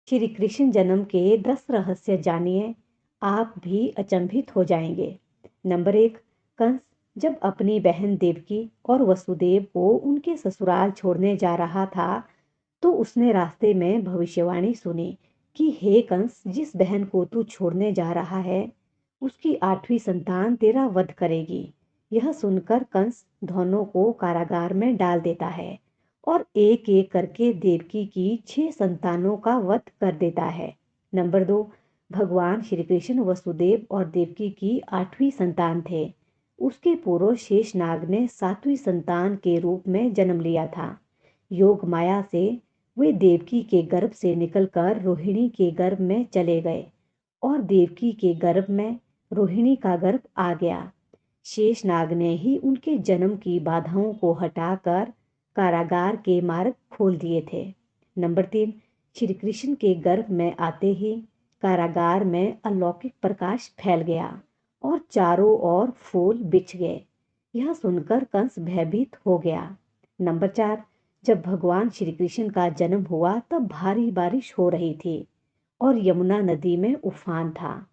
श्री कृष्ण जन्म के 10 रहस्य जानिए, आप भी अचंभित हो जाएंगे। नंबर 1, कंस जब अपनी बहन देवकी और वसुदेव को उनके ससुराल छोड़ने जा रहा था, तो उसने रास्ते में भविष्यवाणी सुनी कि हे कंस, जिस बहन को तू छोड़ने जा रहा है, उसकी 8वीं संतान तेरा वध करेगी। यह सुनकर कंस दोनों को कारागार में डाल देता है और एक एक करके देवकी की 6 संतानों का वध कर देता है। नंबर 2, भगवान श्री कृष्ण वसुदेव और देवकी की 8वीं संतान थे। उसके पूर्व शेषनाग ने 7वीं संतान के रूप में जन्म लिया था। योग माया से वे देवकी के गर्भ से निकलकर रोहिणी के गर्भ में चले गए और देवकी के गर्भ में रोहिणी का गर्भ आ गया। शेषनाग ने ही उनके जन्म की बाधाओं को हटाकर कारागार के मार्ग खोल दिए थे। नंबर 3, श्री कृष्ण के गर्भ में आते ही कारागार में अलौकिक प्रकाश फैल गया और चारों ओर फूल बिछ गए। यह सुनकर कंस भयभीत हो गया। नंबर 4, जब भगवान श्री कृष्ण का जन्म हुआ तब भारी बारिश हो रही थी और यमुना नदी में उफान था।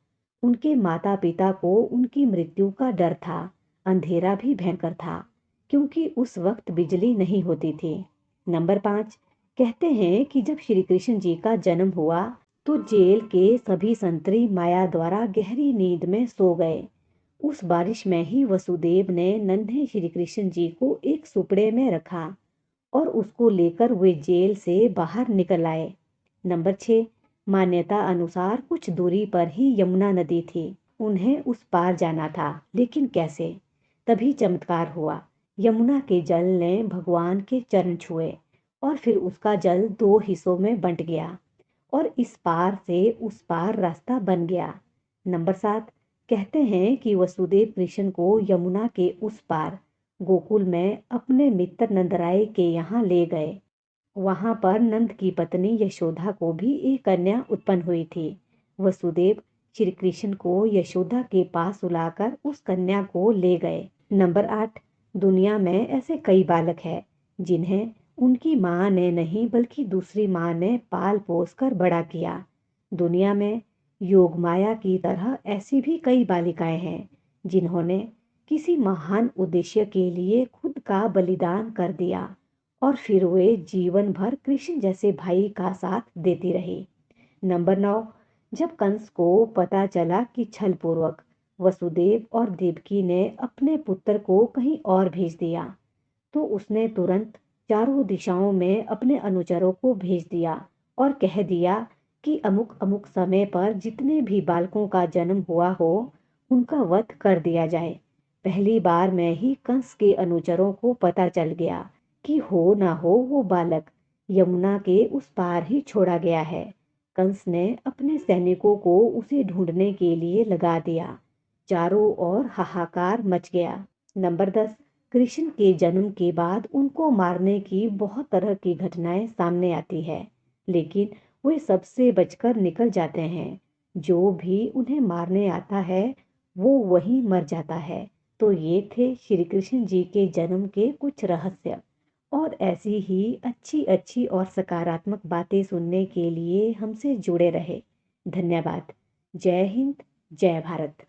उनके माता पिता को उनकी मृत्यु का डर था। अंधेरा भी भयंकर था क्योंकि उस वक्त बिजली नहीं होती थी। नंबर 5, कहते हैं कि जब श्री कृष्ण जी का जन्म हुआ तो जेल के सभी संतरी माया द्वारा गहरी नींद में सो गए। उस बारिश में ही वसुदेव ने नन्हे श्री कृष्ण जी को एक सुपड़े में रखा और उसको लेकर वे जेल से बाहर निकल आए। नंबर 6, मान्यता अनुसार कुछ दूरी पर ही यमुना नदी थी। उन्हें उस पार जाना था, लेकिन कैसे? तभी चमत्कार हुआ। यमुना के जल ने भगवान के चरण छुए और फिर उसका जल 2 हिस्सों में बंट गया और इस पार से उस पार रास्ता बन गया। नंबर 7, कहते हैं कि वसुदेव कृष्ण को यमुना के उस पार गोकुल में अपने मित्र नंदराय के यहाँ ले गए। वहां पर नंद की पत्नी यशोदा को भी एक कन्या उत्पन्न हुई थी। वसुदेव श्री कृष्ण को यशोदा के पास सुलाकर उस कन्या को ले गए। नंबर 8, दुनिया में ऐसे कई बालक हैं जिन्हें उनकी माँ ने नहीं बल्कि दूसरी माँ ने पाल पोस कर बड़ा किया। दुनिया में योग माया की तरह ऐसी भी कई बालिकाएं हैं जिन्होंने किसी महान उद्देश्य के लिए खुद का बलिदान कर दिया और फिर वे जीवन भर कृष्ण जैसे भाई का साथ देती रही। नंबर 9, जब कंस को पता चला कि छलपूर्वक वसुदेव और देवकी ने अपने पुत्र को कहीं और भेज दिया, तो उसने तुरंत चारों दिशाओं में अपने अनुचरों को भेज दिया और कह दिया कि अमुक अमुक समय पर जितने भी बालकों का जन्म हुआ हो उनका वध कर दिया जाए। पहली बार में ही कंस के अनुचरों को पता चल गया कि हो ना हो वो बालक यमुना के उस पार ही छोड़ा गया है। कंस ने अपने सैनिकों को उसे ढूंढने के लिए लगा दिया। चारों ओर हाहाकार मच गया। नंबर 10, कृष्ण के जन्म के बाद उनको मारने की बहुत तरह की घटनाएं सामने आती है, लेकिन वे सबसे बचकर निकल जाते हैं। जो भी उन्हें मारने आता है वो वहीं मर जाता है। तो ये थे श्री कृष्ण जी के जन्म के कुछ रहस्य। और ऐसी ही अच्छी अच्छी और सकारात्मक बातें सुनने के लिए हमसे जुड़े रहे। धन्यवाद। जय हिंद, जय भारत।